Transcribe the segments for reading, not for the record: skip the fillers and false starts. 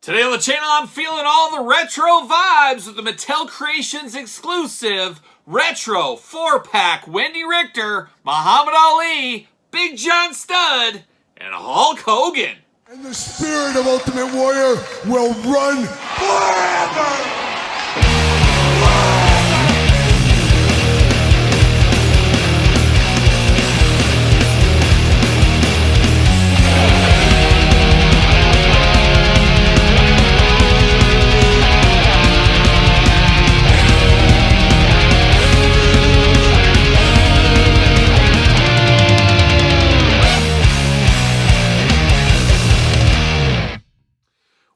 Today on the channel, I'm feeling all the retro vibes with the Mattel Creations exclusive retro 4-pack Wendy Richter, Muhammad Ali, Big John Studd, and Hulk Hogan. And the spirit of Ultimate Warrior will run forever!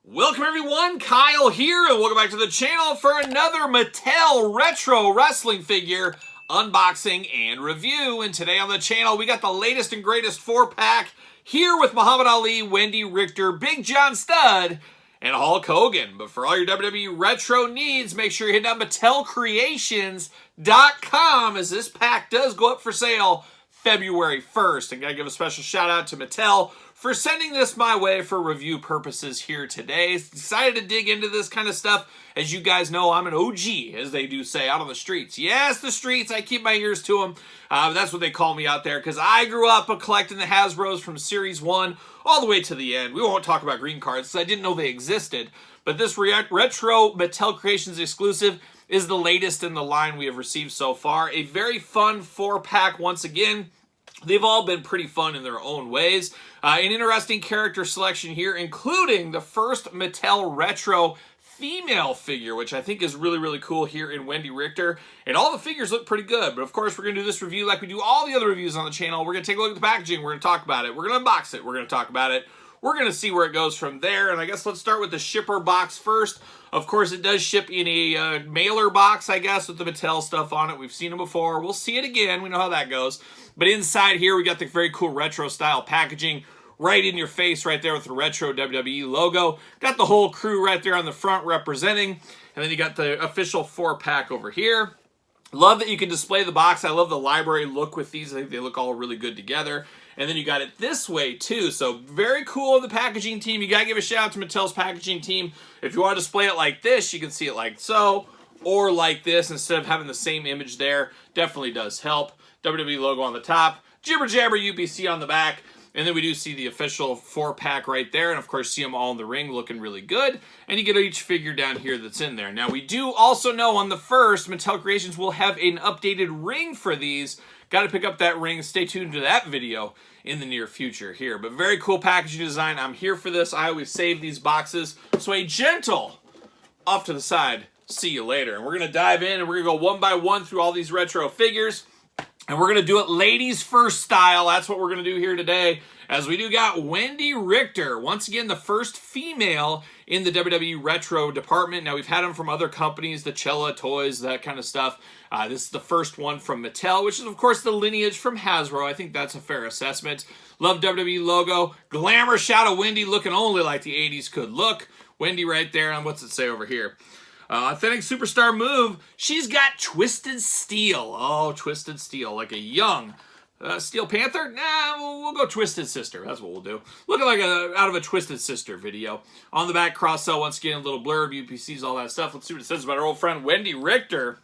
Welcome everyone, Kyle here, and welcome back to the channel for another Mattel Retro Wrestling Figure unboxing and review. And today on the channel, we got the latest and greatest 4-pack here with Muhammad Ali, Wendy Richter, Big John Studd, and Hulk Hogan. But for all your WWE Retro needs, make sure you hit down MattelCreations.com as this pack does go up for sale February 1st. And gotta give a special shout out to Mattel for sending this my way for review purposes here today. Excited to dig into this kind of stuff. As you guys know, I'm an OG, as they do say, out on the streets. Yes, the streets, I keep my ears to them. That's what they call me out there, because I grew up collecting the Hasbros from Series 1 all the way to the end. We won't talk about green cards, because I didn't know they existed. But this retro Mattel Creations exclusive is the latest in the line we have received so far. A very fun 4-pack once again. They've all been pretty fun in their own ways. An interesting character selection here, including the first Mattel Retro female figure, which I think is really, really cool here in Wendy Richter. And all the figures look pretty good. But of course, we're going to do this review like we do all the other reviews on the channel. We're going to take a look at the packaging. We're going to talk about it. We're going to unbox it. We're going to talk about it. We're going to see where it goes from there. And I guess let's start with the shipper box first. Of course, it does ship in a mailer box, I guess, with the Mattel stuff on it. We've seen it before. We'll see it again. We know how that goes. But inside here, we got the very cool retro-style packaging right in your face right there with the retro WWE logo. Got the whole crew right there on the front representing. And then you got the official 4-pack over here. Love that you can display the box. I love the library look with these. I think they look all really good together. And then you got it this way too. So very cool of the packaging team. You gotta give a shout out to Mattel's packaging team. If you want to display it like this, you can see it like so, or like this instead of having the same image there. Definitely does help. WWE logo on the top, jibber jabber UPC on the back, and then we do see the official 4-pack right there, and of course see them all in the ring looking really good, and you get each figure down here that's in there. Now we do also know on the first, Mattel Creations will have an updated ring for these. Got to pick up that ring. Stay tuned to that video in the near future here. But very cool packaging design. I'm here for this. I always save these boxes. So a gentle off to the side. See you later. And we're going to dive in and we're going to go one by one through all these retro figures. And we're going to do it ladies first style. That's what we're going to do here today. As we do got Wendy Richter. Once again, the first female in the WWE Retro department. Now, we've had them from other companies, the Cella Toys, that kind of stuff. This is the first one from Mattel, which is, of course, the lineage from Hasbro. I think that's a fair assessment. Love WWE logo. Glamour shot of Wendy looking only like the 80s could look. Wendy right there. And what's it say over here? Authentic superstar move. She's got Twisted Steel. Oh, Twisted Steel. Like a young Steel Panther? Nah, we'll go Twisted Sister. That's what we'll do. Looking like out of a Twisted Sister video. On the back, cross-sell once again, a little blurb, UPCs, all that stuff. Let's see what it says about our old friend Wendy Richter.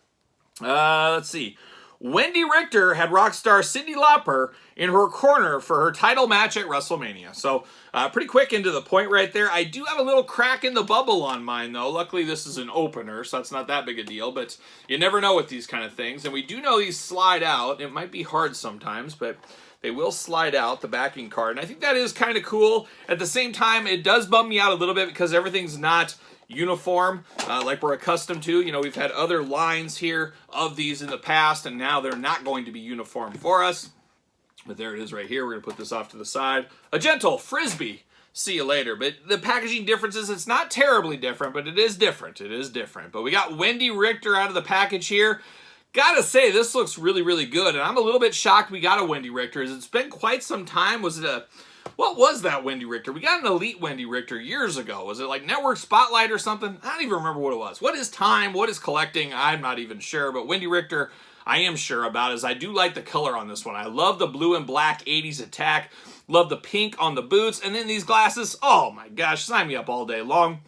Let's see. Wendy Richter had rock star Cyndi Lauper in her corner for her title match at WrestleMania. So, pretty quick into the point right there. I do have a little crack in the bubble on mine, though. Luckily, this is an opener, so that's not that big a deal. But you never know with these kind of things. And we do know these slide out. It might be hard sometimes, but they will slide out, the backing card. And I think that is kind of cool. At the same time, it does bum me out a little bit because everything's not uniform like we're accustomed to. You know, we've had other lines here of these in the past, and now they're not going to be uniform for us. But there it is right here. We're going to put this off to the side. A gentle frisbee. See you later. But the packaging differences, it's not terribly different, but it is different. It is different. But we got Wendy Richter out of the package here. Gotta say, this looks really, really good. And I'm a little bit shocked we got a Wendy Richter. It's been quite some time. Was it a... What was that Wendy Richter? We got an Elite Wendy Richter years ago. Was it like Network Spotlight or something? I don't even remember what it was. What is time? What is collecting? I'm not even sure. But Wendy Richter, I am sure about, is I do like the color on this one. I love the blue and black 80s attack. Love the pink on the boots. And then these glasses. Oh my gosh, sign me up all day long.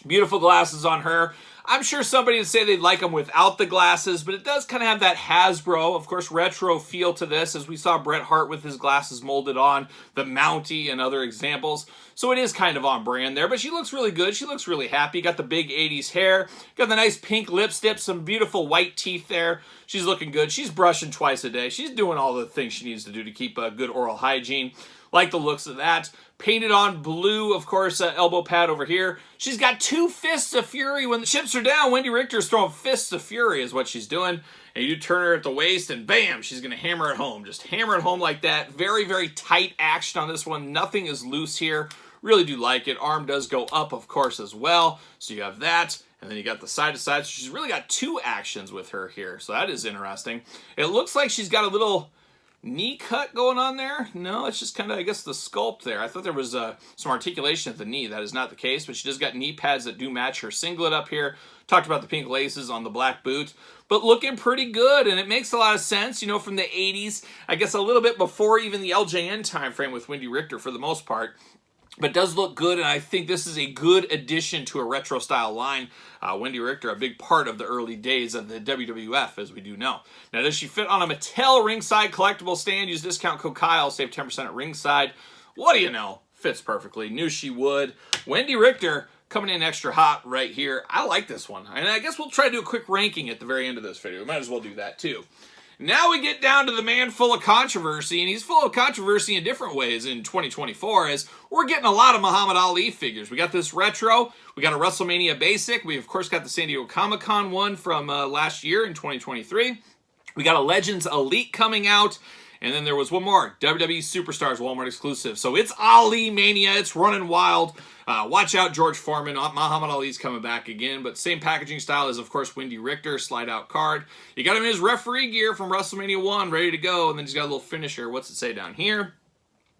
Beautiful glasses on her. I'm sure somebody would say they'd like them without the glasses, but it does kind of have that Hasbro, of course, retro feel to this, as we saw Bret Hart with his glasses molded on, the Mountie and other examples. So it is kind of on brand there, but she looks really good. She looks really happy. Got the big 80s hair, got the nice pink lipstick, some beautiful white teeth there. She's looking good. She's brushing twice a day. She's doing all the things she needs to do to keep a good oral hygiene. Like the looks of that. Painted on blue, of course, elbow pad over here. She's got 2 fists of fury. When the chips are down, Wendy Richter's throwing fists of fury is what she's doing. And you turn her at the waist and bam, she's going to hammer it home. Just hammer it home like that. Very, very tight action on this one. Nothing is loose here. Really do like it. Arm does go up, of course, as well. So you have that. And then you got the side to side. So she's really got 2 actions with her here. So that is interesting. It looks like she's got a little knee cut going on there. No, it's just kind of, I guess, the sculpt there. I thought there was some articulation at the knee. That is not the case, but she just got knee pads that do match her singlet up here. Talked about the pink laces on the black boot, but looking pretty good, and it makes a lot of sense, you know, from the 80s, I guess a little bit before even the LJN time frame with Wendy Richter for the most part. But does look good, and I think this is a good addition to a retro-style line. Wendy Richter, a big part of the early days of the WWF, as we do know. Now, does she fit on a Mattel ringside collectible stand? Use discount code Kyle, save 10% at ringside. What do you know? Fits perfectly. Knew she would. Wendy Richter coming in extra hot right here. I like this one. And I guess we'll try to do a quick ranking at the very end of this video. We might as well do that, too. Now we get down to the man full of controversy, and he's full of controversy in different ways in 2024, as we're getting a lot of Muhammad Ali figures. We got this retro, we got a WrestleMania basic, we of course got the San Diego Comic-Con one from last year in 2023, we got a Legends Elite coming out, and then there was one more, WWE Superstars Walmart exclusive. So it's Ali Mania, it's running wild. Watch out, George Foreman. Muhammad Ali's coming back again, but same packaging style as, of course, Wendy Richter, slide-out card. You got him in his referee gear from WrestleMania 1, ready to go, and then he's got a little finisher. What's it say down here?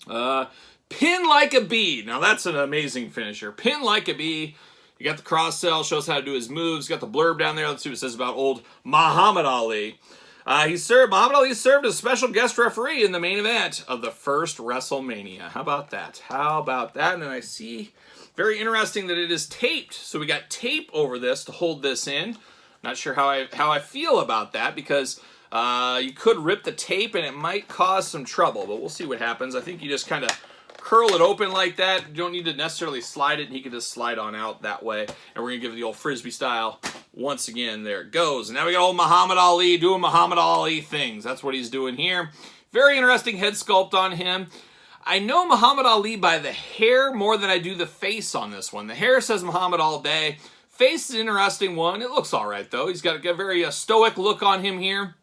Pin like a bee. Now, that's an amazing finisher. Pin like a bee. You got the cross-sell, shows how to do his moves. You got the blurb down there. Let's see what it says about old Muhammad Ali. Muhammad Ali served as special guest referee in the main event of the first WrestleMania. How about that? How about that? And then I see, very interesting that it is taped. So we got tape over this to hold this in. Not sure how I feel about that, because you could rip the tape and it might cause some trouble, but we'll see what happens. I think you just kind of curl it open like that. You don't need to necessarily slide it, and he can just slide on out that way. And we're going to give it the old Frisbee style. Once again, there it goes. And now we got old Muhammad Ali doing Muhammad Ali things. That's what he's doing here. Very interesting head sculpt on him. I know Muhammad Ali by the hair more than I do the face on this one. The hair says Muhammad all day. Face is an interesting one. It looks all right, though. He's got a very stoic look on him here.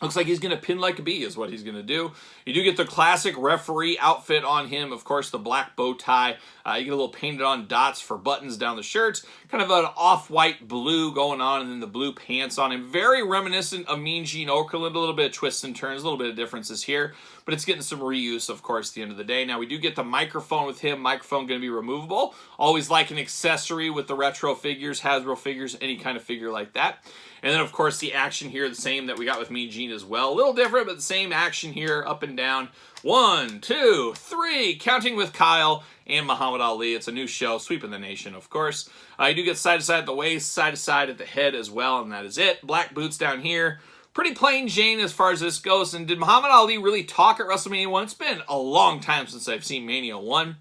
Looks like he's going to pin like a bee is what he's going to do. You do get the classic referee outfit on him. Of course, the black bow tie. You get a little painted on dots for buttons down the shirt. Kind of an off-white blue going on, and then the blue pants on him. Very reminiscent of Mean Gene Okerlund. A little bit of twists and turns, a little bit of differences here. But it's getting some reuse, of course, at the end of the day. Now, we do get the microphone with him. Microphone going to be removable. Always like an accessory with the retro figures, Hasbro figures, any kind of figure like that. And then, of course, the action here, the same that we got with Mean Gene as well. A little different, but the same action here, up and down. 1, 2, 3, counting with Kyle and Muhammad Ali. It's a new show, sweeping the nation, of course. You do get side to side at the waist, side to side at the head as well, and that is it. Black boots down here. Pretty plain Jane as far as this goes. And did Muhammad Ali really talk at WrestleMania 1? It's been a long time since I've seen Mania 1.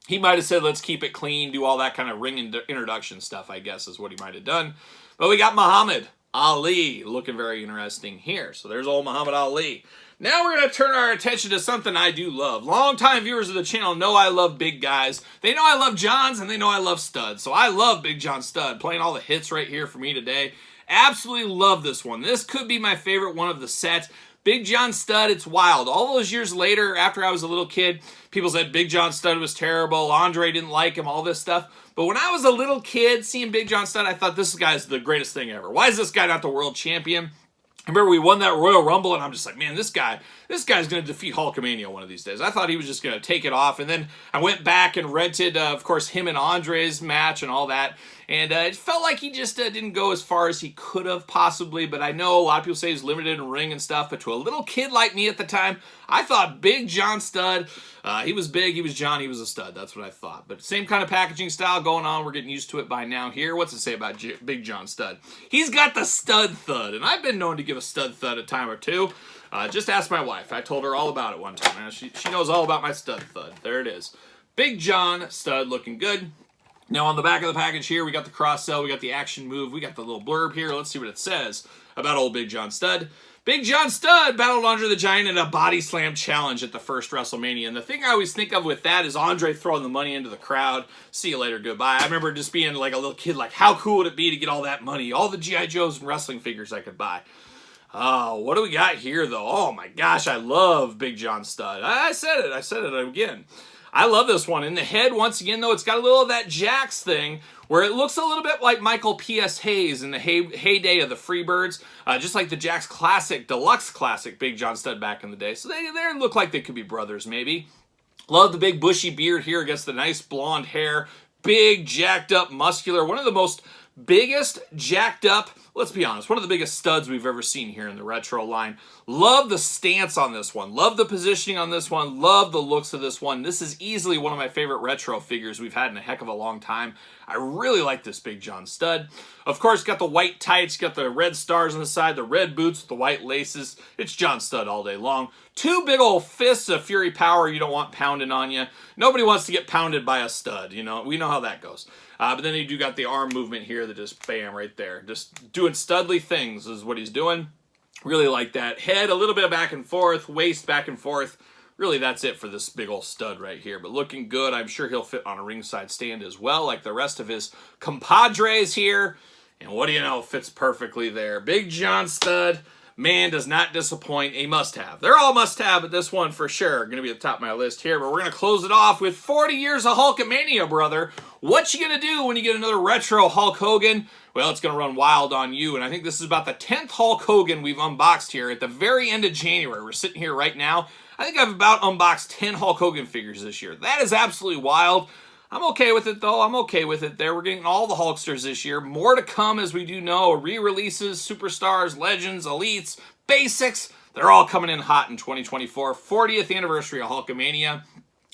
He might have said, let's keep it clean, do all that kind of ring introduction stuff, I guess, is what he might have done. But we got Muhammad Ali looking very interesting here. So there's old Muhammad Ali. Now we're going to turn our attention to something I do love. Longtime viewers of the channel know I love big guys. They know I love Johns, and they know I love Studs. So I love Big John Studd, playing all the hits right here for me today. Absolutely love this one. This could be my favorite one of the set. Big John Studd, it's wild. All those years later, after I was a little kid, people said Big John Studd was terrible, Andre didn't like him, all this stuff. But when I was a little kid, seeing Big John Studd, I thought this guy's the greatest thing ever. Why is this guy not the world champion? I remember we won that Royal Rumble, and I'm just like, man, this guy's going to defeat Hulkamania one of these days. I thought he was just going to take it off, and then I went back and rented, of course, him and Andre's match and all that, and it felt like he just didn't go as far as he could have possibly, but I know a lot of people say he's limited in ring and stuff, but to a little kid like me at the time, I thought Big John Studd, He was big, he was John, he was a stud. That's what I thought. But same kind of packaging style going on. We're getting used to it by now here. What's it say about Big John Studd? He's got the stud thud, and I've been known to give a stud thud a time or two. Just ask my wife. I told her all about it one time. She knows all about my stud thud. There it is. Big John Studd looking good. Now on the back of the package here, we got the cross sell, we got the action move, we got the little blurb here. Let's see what it says about old Big John Studd. Big John Studd battled Andre the Giant in a body slam challenge at the first WrestleMania. And the thing I always think of with that is Andre throwing the money into the crowd. See you later, goodbye. I remember just being like a little kid, like, how cool would it be to get all that money? All the G.I. Joes and wrestling figures I could buy. Oh, what do we got here, though? Oh, my gosh, I love Big John Studd. I said it again. I love this one. In the head, once again, though, it's got a little of that Jax thing, where it looks a little bit like Michael P.S. Hayes in the heyday of the Freebirds, just like the Jax Classic, Deluxe Classic Big John Studd back in the day. So they look like they could be brothers, maybe. Love the big bushy beard here against the nice blonde hair. Big, jacked up, muscular. One of the most biggest, jacked up, let's be honest, one of the biggest studs we've ever seen here in the retro line. Love the stance on this one. Love the positioning on this one. Love the looks of this one. This is easily one of my favorite retro figures we've had in a heck of a long time. I really like this Big John Studd. Of course, got the white tights, got the red stars on the side, the red boots with the white laces. It's John Studd all day long. Two big old fists of fury power you don't want pounding on you. Nobody wants to get pounded by a stud, you know. We know how that goes. But then you do got the arm movement here that just, bam, right there. Just doing studly things is what he's doing. Really like that. Head, a little bit of back and forth. Waist, back and forth. Really, that's it for this big old stud right here. But looking good. I'm sure he'll fit on a ringside stand as well, like the rest of his compadres here. And what do you know? Fits perfectly there. Big John Studd. Man, does not disappoint. A must-have. They're all must-have, but this one for sure going to be at the top of my list here. But we're going to close it off with 40 years of Hulkamania, brother. What you going to do when you get another retro Hulk Hogan? Well, it's going to run wild on you. And I think this is about the 10th Hulk Hogan we've unboxed here at the very end of January. We're sitting here right now. I think I've about unboxed 10 Hulk Hogan figures this year. That is absolutely wild. I'm okay with it, though. I'm okay with it there. We're getting all the Hulksters this year. More to come, as we do know. Re-releases, Superstars, Legends, Elites, Basics. They're all coming in hot in 2024. 40th anniversary of Hulkamania.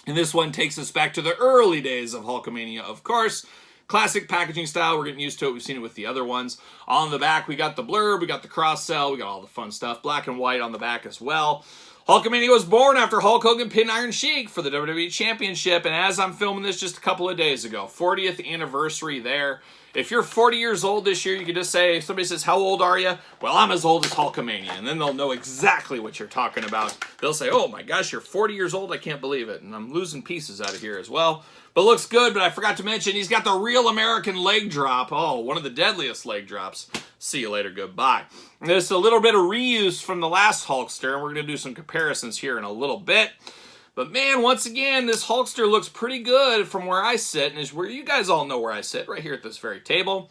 And this one takes us back to the early days of Hulkamania, of course. Classic packaging style. We're getting used to it. We've seen it with the other ones. On the back, we got the blurb. We got the cross-sell. We got all the fun stuff. Black and white on the back as well. Hulkamania was born after Hulk Hogan pinned Iron Sheik for the WWE Championship, and as I'm filming this just a couple of days ago, 40th anniversary there. If you're 40 years old this year, you can just say, if somebody says, how old are you? Well, I'm as old as Hulkamania, and then they'll know exactly what you're talking about. They'll say, oh my gosh, you're 40 years old? I can't believe it, and I'm losing pieces out of here as well. But looks good, but I forgot to mention, he's got the real American leg drop. Oh, one of the deadliest leg drops. See you later, goodbye. There's a little bit of reuse from the last Hulkster, and we're going to do some comparisons here in a little bit. But man, once again, this Hulkster looks pretty good from where I sit, and is where you guys all know where I sit, right here at this very table.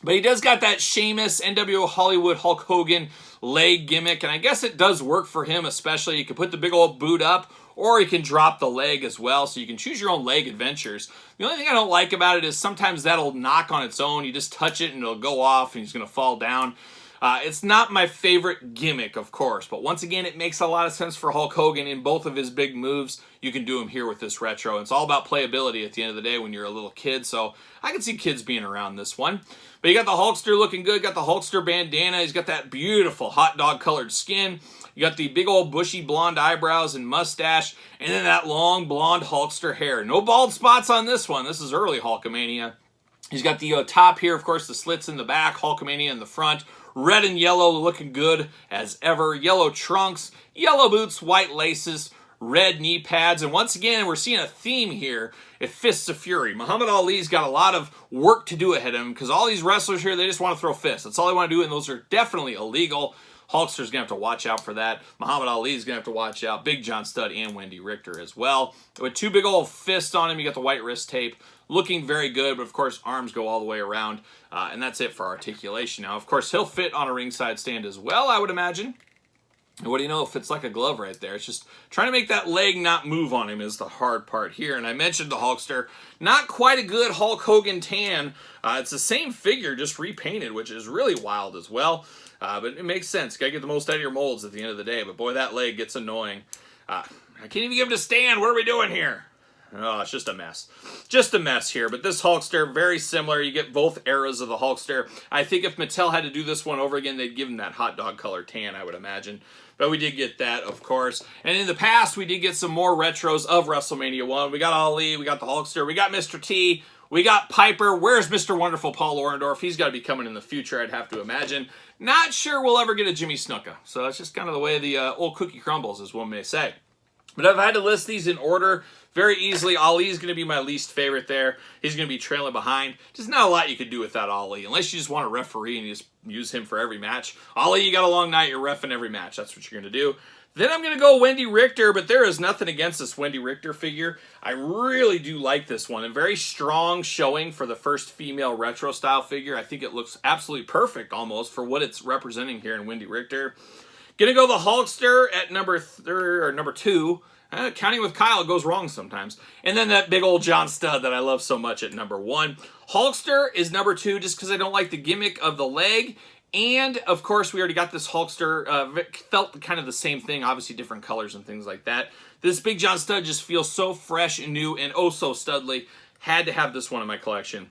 But he does got that Sheamus, NWO Hollywood, Hulk Hogan leg gimmick, and I guess it does work for him especially. You can put the big old boot up, or you can drop the leg as well, so you can choose your own leg adventures. The only thing I don't like about it is sometimes that'll knock on its own. You just touch it and it'll go off and he's going to fall down. It's not my favorite gimmick, of course, but once again, it makes a lot of sense for Hulk Hogan in both of his big moves. You can do them here with this retro. It's all about playability at the end of the day when you're a little kid, so I can see kids being around this one. But you got the Hulkster looking good, got the Hulkster bandana, he's got that beautiful hot dog colored skin. You got the big old bushy blonde eyebrows and mustache, and then that long blonde Hulkster hair. No bald spots on this one. This is early Hulkamania. He's got the top here, of course, the slits in the back, Hulkamania in the front. Red and yellow looking good as ever. Yellow trunks, yellow boots, white laces, red knee pads. And once again, we're seeing a theme here at Fists of Fury. Muhammad Ali's got a lot of work to do ahead of him because all these wrestlers here, they just want to throw fists. That's all they want to do, and those are definitely illegal. Hulkster's going to have to watch out for that. Muhammad Ali's going to have to watch out. Big John Studd and Wendy Richter as well. With two big old fists on him, you got the white wrist tape. Looking very good, but of course, arms go all the way around. And that's it for articulation. Now, of course, he'll fit on a ringside stand as well, I would imagine. And what do you know? It fits like a glove right there. It's just trying to make that leg not move on him is the hard part here. And I mentioned the Hulkster. Not quite a good Hulk Hogan tan. It's the same figure, just repainted, which is really wild as well. But it makes sense. Got to get the most out of your molds at the end of the day. But boy, that leg gets annoying. I can't even give him to stand. What are we doing here? Oh, it's just a mess. Just a mess here. But this Hulkster, very similar. You get both eras of the Hulkster. I think if Mattel had to do this one over again, they'd give him that hot dog color tan, I would imagine. But we did get that, of course. And in the past, we did get some more retros of WrestleMania 1. We got Ali, we got the Hulkster, we got Mr. T, we got Piper. Where's Mr. Wonderful Paul Orndorff? He's got to be coming in the future, I'd have to imagine. Not sure we'll ever get a Jimmy Snuka. So that's just kind of the way the old cookie crumbles, as one may say. But if I had to list these in order, very easily, Ali's going to be my least favorite there. He's going to be trailing behind. Just not a lot you could do without Ali, unless you just want a referee and you just use him for every match. Ali, you got a long night, you're reffing every match. That's what you're going to do. Then I'm going to go Wendy Richter, but there is nothing against this Wendy Richter figure. I really do like this one. A very strong showing for the first female retro style figure. I think it looks absolutely perfect almost for what it's representing here in Wendy Richter. Gonna go the Hulkster at number 2. Counting with Kyle, it goes wrong sometimes. And then that big old John Studd that I love so much at number 1. Hulkster is number 2 just because I don't like the gimmick of the leg. And, of course, we already got this Hulkster. Felt kind of the same thing, obviously different colors and things like that. This big John Studd just feels so fresh and new and oh so studly. Had to have this one in my collection.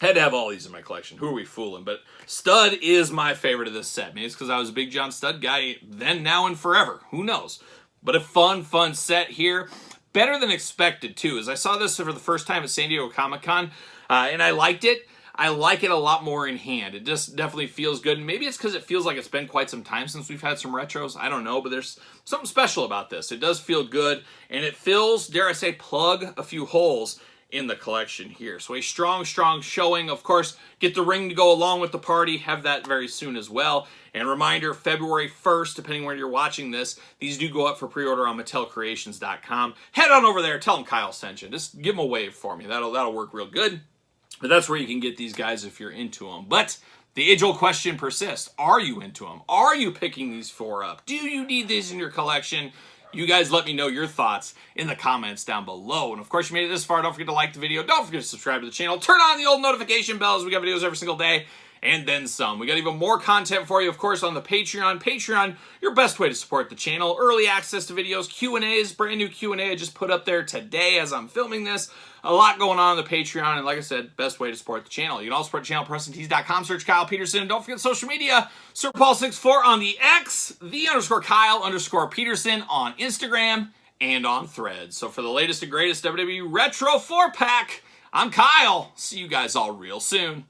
Had to have all these in my collection. Who are we fooling? But Studd is my favorite of this set. Maybe it's because I was a big John Studd guy then, now, and forever. Who knows? But a fun set here. Better than expected, too. As I saw this for the first time at San Diego Comic-Con, and I liked it. I like it a lot more in hand. It just definitely feels good. And maybe it's because it feels like it's been quite some time since we've had some retros. I don't know, but there's something special about this. It does feel good, and it fills, dare I say, plug a few holes in the collection here. So a strong showing. Of course, get the ring to go along with the party. Have that very soon as well. And reminder, February 1st, depending where you're watching this, these do go up for pre-order on MattelCreations.com. Head on over there. Tell them Kyle sent you. Just give them a wave for me. That'll work real good. But that's where you can get these guys if you're into them. But the age-old question persists. Are you into them? Are you picking these 4 up? Do you need these in your collection? You guys let me know your thoughts in the comments down below. And of course, you made it this far. Don't forget to like the video. Don't forget to subscribe to the channel. Turn on the old notification bells. We got videos every single day and then some. We got even more content for you, of course, on the Patreon. Patreon, your best way to support the channel. Early access to videos, Q&As, brand new Q&A I just put up there today as I'm filming this. A lot going on the Patreon, and like I said, best way to support the channel. You can also support the channel, PrestanTees.com, search Kyle Peterson, and don't forget social media, SirPaul64 on the X, _Kyle_Peterson on Instagram, and on Threads. So for the latest and greatest WWE Retro 4-pack, I'm Kyle. See you guys all real soon.